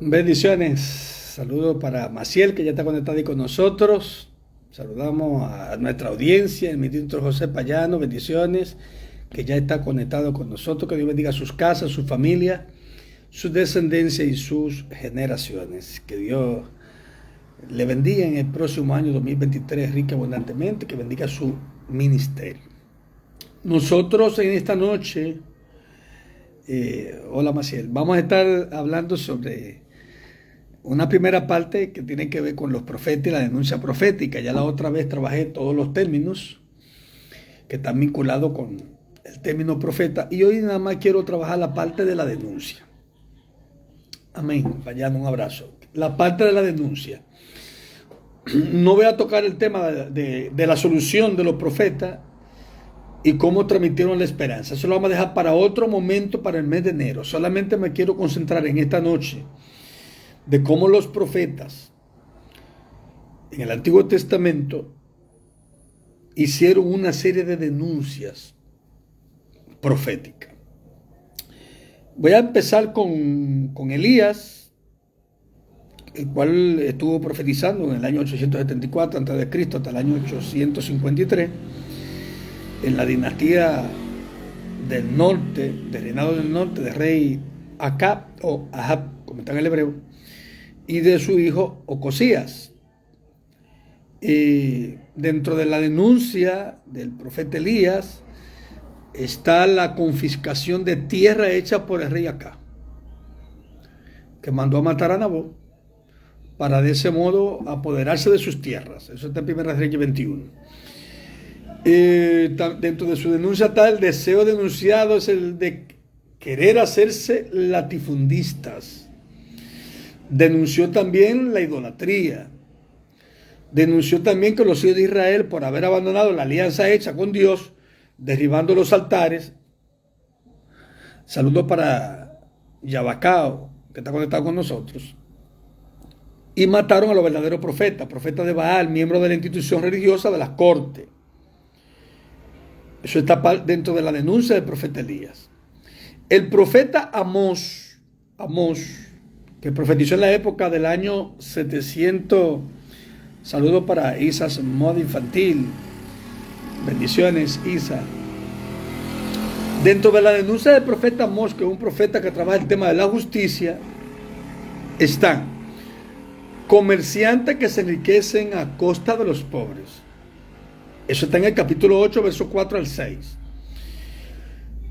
Bendiciones. Saludos para Maciel, que ya está conectado ahí con nosotros. Saludamos a nuestra audiencia, el ministro José Payano. Bendiciones, que ya está conectado con nosotros. Que Dios bendiga sus casas, su familia, su descendencia y sus generaciones. Que Dios le bendiga en el próximo año 2023 rica y abundantemente. Que bendiga su ministerio. Nosotros en esta noche, hola Maciel, vamos a estar hablando sobre una primera parte que tiene que ver con los profetas y la denuncia profética. Ya la otra vez trabajé todos los términos que están vinculados con el término profeta, y hoy nada más quiero trabajar la parte de la denuncia. Amén. Payano, un abrazo. La parte de la denuncia. No voy a tocar el tema de la solución de los profetas y cómo transmitieron la esperanza. Eso lo vamos a dejar para otro momento, para el mes de enero. Solamente me quiero concentrar en esta noche de cómo los profetas en el Antiguo Testamento hicieron una serie de denuncias proféticas. Voy a empezar con Elías, el cual estuvo profetizando en el año 874 a.C. hasta el año 853, en la dinastía del norte, del reinado del norte, del rey Acab, o Ahab, como está en el hebreo, y de su hijo Ocosías. Dentro de la denuncia del profeta Elías está la confiscación de tierra hecha por el rey Acab, que mandó a matar a Nabot para de ese modo apoderarse de sus tierras. Eso está en 1 Reyes 21. Dentro de su denuncia está el deseo denunciado, es el de querer hacerse latifundistas. Denunció también la idolatría. Denunció también que los hijos de Israel, por haber abandonado la alianza hecha con Dios, derribando los altares. Saludos para Yabacao, que está conectado con nosotros. Y mataron a los verdaderos profetas, profetas de Baal, miembros de la institución religiosa de las cortes. Eso está dentro de la denuncia del profeta Elías. El profeta Amós, que profetizó en la época del año 700. Saludos para Isas Moda Infantil. Bendiciones, Isa. Dentro de la denuncia del profeta Amós, que es un profeta que trabaja el tema de la justicia, están comerciantes que se enriquecen a costa de los pobres. Eso está en el capítulo 8, versos 4 al 6.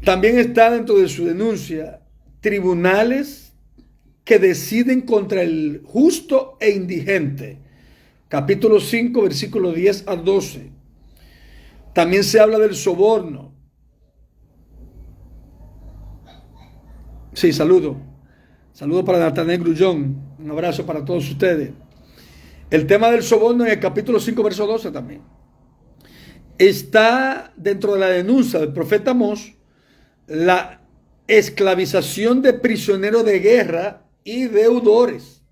También está dentro de su denuncia tribunales que deciden contra el justo e indigente. Capítulo 5, versículo 10 a 12. También se habla del soborno. Sí, saludo. Saludo para Natanael Grullón. Un abrazo para todos ustedes. El tema del soborno en el capítulo 5, verso 12 también. Está dentro de la denuncia del profeta Amós la esclavización de prisioneros de guerra y deudores.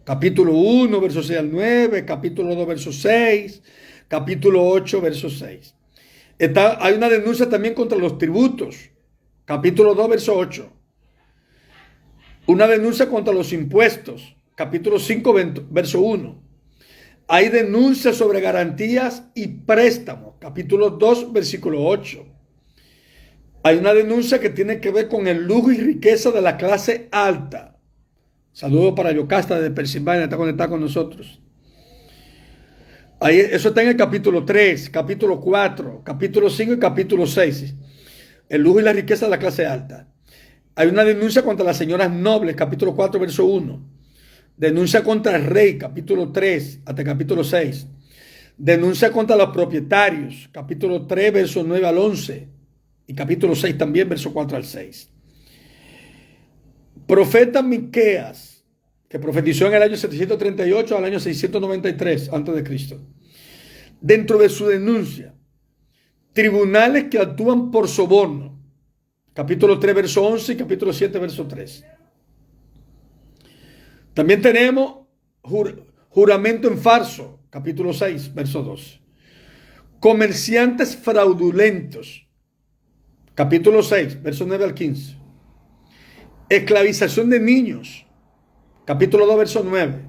Capítulo 1, verso 6 al 9, capítulo 2, verso 6, capítulo 8, verso 6. Hay una denuncia también contra los tributos. Capítulo 2, verso 8. Una denuncia contra los impuestos. Capítulo 5, verso 1. Hay denuncias sobre garantías y préstamos. Capítulo 2, versículo 8. Hay una denuncia que tiene que ver con el lujo y riqueza de la clase alta. Saludos para Yocasta de Pensilvania, está conectado con nosotros. Eso está en el capítulo 3, capítulo 4, capítulo 5 y capítulo 6. El lujo y la riqueza de la clase alta. Hay una denuncia contra las señoras nobles, capítulo 4, verso 1. Denuncia contra el rey, capítulo 3 hasta el capítulo 6. Denuncia contra los propietarios, capítulo 3, verso 9 al 11. Y capítulo 6 también, verso 4 al 6. Profeta Miqueas, que profetizó en el año 738 al año 693 a.C. Dentro de su denuncia, tribunales que actúan por soborno. Capítulo 3, verso 11 y capítulo 7, verso 3. También tenemos juramento en falso. Capítulo 6, verso 2. Comerciantes fraudulentos. Capítulo 6, verso 9 al 15. Esclavización de niños. Capítulo 2, verso 9.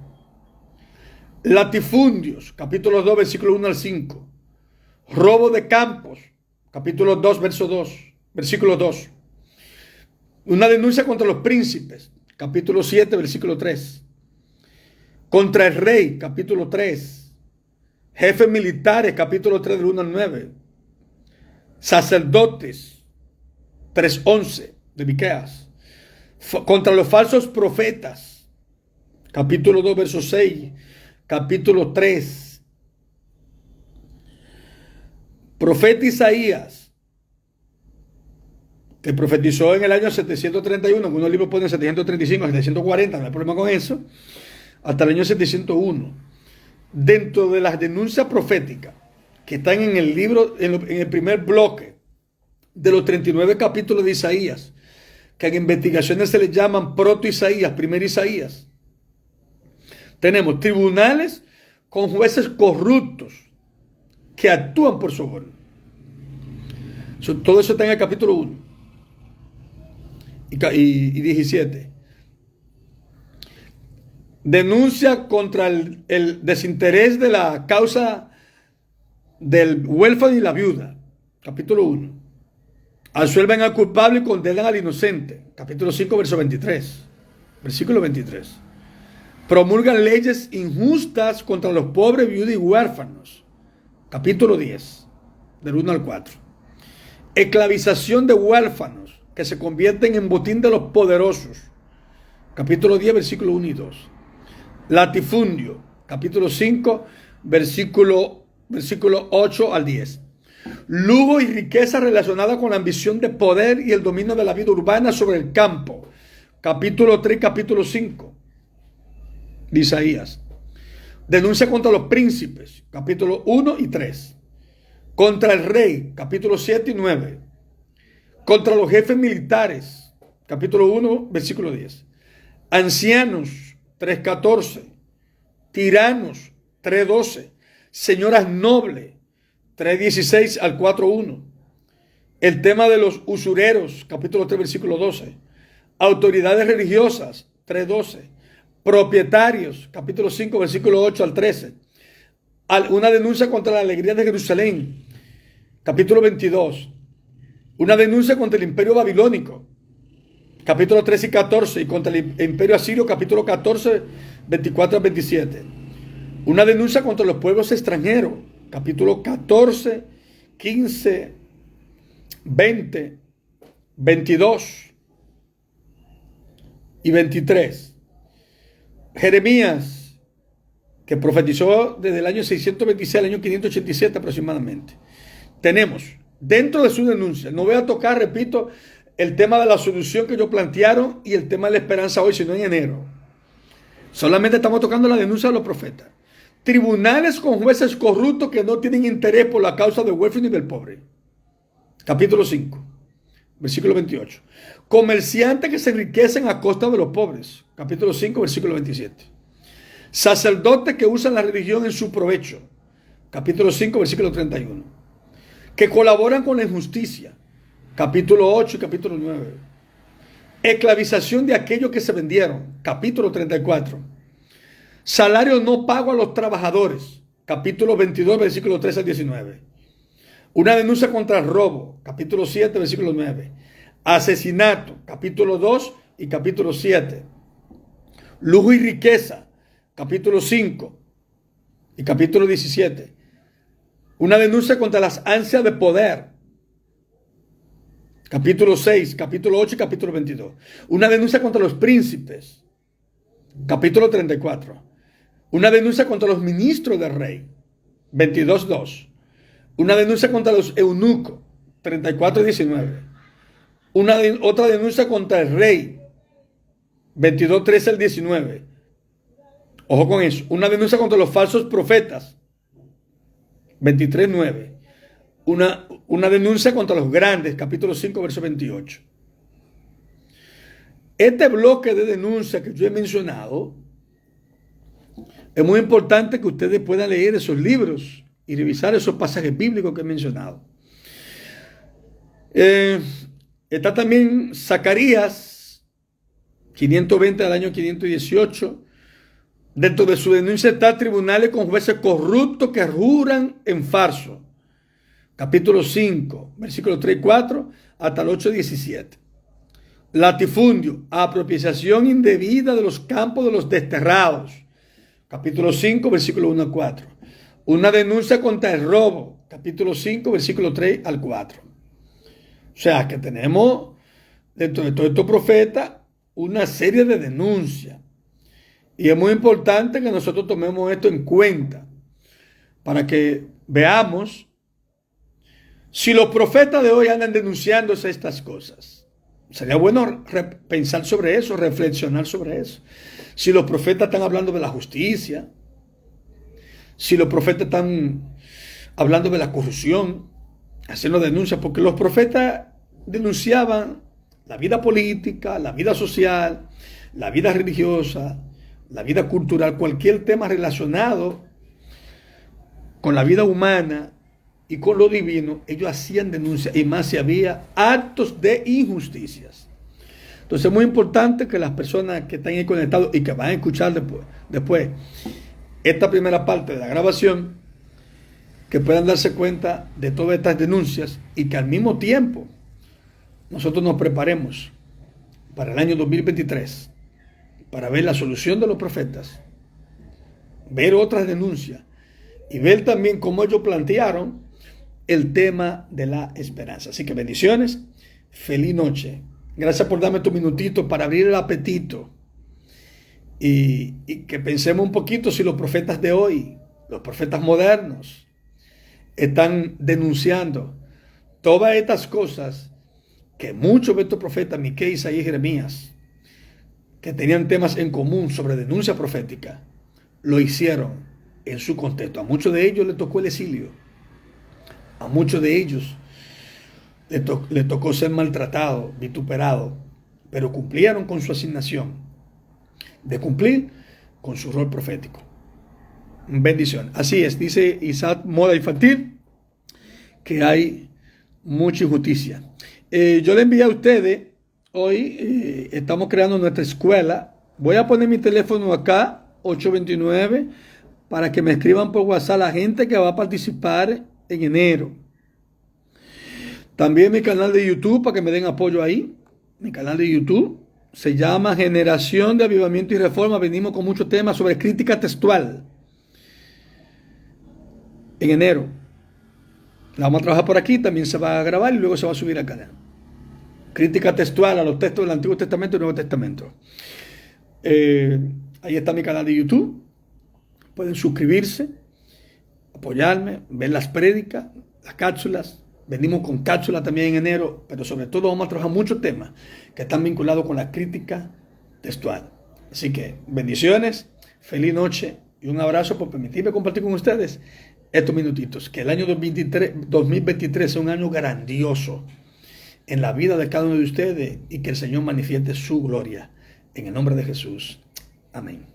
Latifundios. Capítulo 2, versículo 1 al 5. Robo de campos. Capítulo 2, verso 2. Versículo 2. Una denuncia contra los príncipes. Capítulo 7, versículo 3. Contra el rey. Capítulo 3. Jefes militares. Capítulo 3, del 1 al 9. Sacerdotes. 3:11 de Miqueas. Contra los falsos profetas. Capítulo 2, verso 6. Capítulo 3. Profeta Isaías, que profetizó en el año 731, en unos libros ponen 735, 740, no hay problema con eso, hasta el año 701. Dentro de las denuncias proféticas que están en el libro, en el primer bloque de los 39 capítulos de Isaías, que en investigaciones se les llaman proto-Isaías, primer Isaías, tenemos tribunales con jueces corruptos que actúan por soborno. Todo eso está en el capítulo 1 y 17. Denuncia contra el desinterés de la causa del huérfano y la viuda. Capítulo 1. Absuelven al culpable y condenan al inocente. Capítulo 5, verso 23. Versículo 23. Promulgan leyes injustas contra los pobres, viudas y huérfanos. Capítulo 10, del 1 al 4. Esclavización de huérfanos que se convierten en botín de los poderosos. Capítulo 10, versículo 1 y 2. Latifundio. Capítulo 5, versículo 8 al 10. Lujo y riqueza relacionada con la ambición de poder y el dominio de la vida urbana sobre el campo. Capítulo 3, capítulo 5 de Isaías. Denuncia contra los príncipes. Capítulo 1 y 3. Contra el rey. Capítulo 7 y 9. Contra los jefes militares. Capítulo 1, versículo 10. Ancianos. 3:14. Tiranos. 3:12. Señoras nobles. 3:16 al 4:1. El tema de los usureros. Capítulo 3, versículo 12. Autoridades religiosas. 3:12. Propietarios, capítulo 5, versículo 8 al 13. Una denuncia contra la alegría de Jerusalén, capítulo 22. Una denuncia contra el imperio babilónico, capítulo 13 y 14. Y contra el imperio asirio, capítulo 14, 24 al 27. Una denuncia contra los pueblos extranjeros, capítulo 14, 15, 20, 22 y 23. Jeremías, que profetizó desde el año 626 al año 587 aproximadamente. Tenemos dentro de su denuncia, no voy a tocar, repito, el tema de la solución que ellos plantearon y el tema de la esperanza hoy, sino en enero. Solamente estamos tocando la denuncia de los profetas. Tribunales con jueces corruptos que no tienen interés por la causa del huérfano y del pobre. Capítulo 5, versículo 28. Comerciantes que se enriquecen a costa de los pobres. Capítulo 5, versículo 27. Sacerdotes que usan la religión en su provecho. Capítulo 5, versículo 31. Que colaboran con la injusticia. Capítulo 8 y capítulo 9. Esclavización de aquellos que se vendieron. Capítulo 34. Salario no pago a los trabajadores. Capítulo 22, versículo 13 al 19. Una denuncia contra el robo. Capítulo 7, versículo 9. Asesinato. Capítulo 2 y capítulo 7. Lujo y riqueza. Capítulo 5 y capítulo 17. Una denuncia contra las ansias de poder. Capítulo 6, capítulo 8 y capítulo 22. Una denuncia contra los príncipes. Capítulo 34. Una denuncia contra los ministros del rey. 22:2. Una denuncia contra los eunucos. 34:19. Otra denuncia contra el rey. 22:13 al 19. Ojo con eso. Una denuncia contra los falsos profetas. 23:9. Una denuncia contra los grandes. Capítulo 5, verso 28. Este bloque de denuncia que yo he mencionado, es muy importante que ustedes puedan leer esos libros y revisar esos pasajes bíblicos que he mencionado. Está también Zacarías 520 al año 518. Dentro de su denuncia está tribunales con jueces corruptos que juran en falso. Capítulo 5, versículos 3 y 4 hasta el 8 y 17. Latifundio, apropiación indebida de los campos de los desterrados. Capítulo 5, versículo 1 al 4. Una denuncia contra el robo. Capítulo 5, versículo 3 al 4. O sea que tenemos dentro de todos estos profetas una serie de denuncias. Y es muy importante que nosotros tomemos esto en cuenta para que veamos si los profetas de hoy andan denunciándose estas cosas. Sería bueno pensar sobre eso, reflexionar sobre eso. Si los profetas están hablando de la justicia, si los profetas están hablando de la corrupción, haciendo denuncias, porque los profetas denunciaban la vida política, la vida social, la vida religiosa, la vida cultural, cualquier tema relacionado con la vida humana y con lo divino. Ellos hacían denuncias, y más si había actos de injusticias. Entonces es muy importante que las personas que están ahí conectados y que van a escuchar después esta primera parte de la grabación, que puedan darse cuenta de todas estas denuncias y que al mismo tiempo nosotros nos preparemos para el año 2023 para ver la solución de los profetas, ver otras denuncias y ver también cómo ellos plantearon el tema de la esperanza. Así que bendiciones, feliz noche. Gracias por darme tu minutito para abrir el apetito y que pensemos un poquito si los profetas de hoy, los profetas modernos, están denunciando todas estas cosas que muchos de estos profetas, Miqueas, Isaías y Jeremías, que tenían temas en común sobre denuncia profética, lo hicieron en su contexto. A muchos de ellos les tocó el exilio. A muchos de ellos les tocó ser maltratados, vituperados, pero cumplieron con su asignación de cumplir con su rol profético. Bendición. Así es, dice Isaac Moda Infantil, que hay mucha injusticia. Yo le envié a ustedes, hoy estamos creando nuestra escuela. Voy a poner mi teléfono acá, 829, para que me escriban por WhatsApp la gente que va a participar en enero. También mi canal de YouTube, para que me den apoyo ahí. Mi canal de YouTube se llama Generación de Avivamiento y Reforma. Venimos con muchos temas sobre crítica textual. En enero la vamos a trabajar por aquí, también se va a grabar y luego se va a subir al canal. Crítica textual a los textos del Antiguo Testamento y Nuevo Testamento. Ahí está mi canal de YouTube. Pueden suscribirse, apoyarme, ver las prédicas, las cápsulas. Venimos con cápsulas también en enero, pero sobre todo vamos a trabajar muchos temas que están vinculados con la crítica textual. Así que bendiciones, feliz noche y un abrazo por permitirme compartir con ustedes estos minutitos. Que el año 2023 sea un año grandioso en la vida de cada uno de ustedes y que el Señor manifieste su gloria. En el nombre de Jesús. Amén.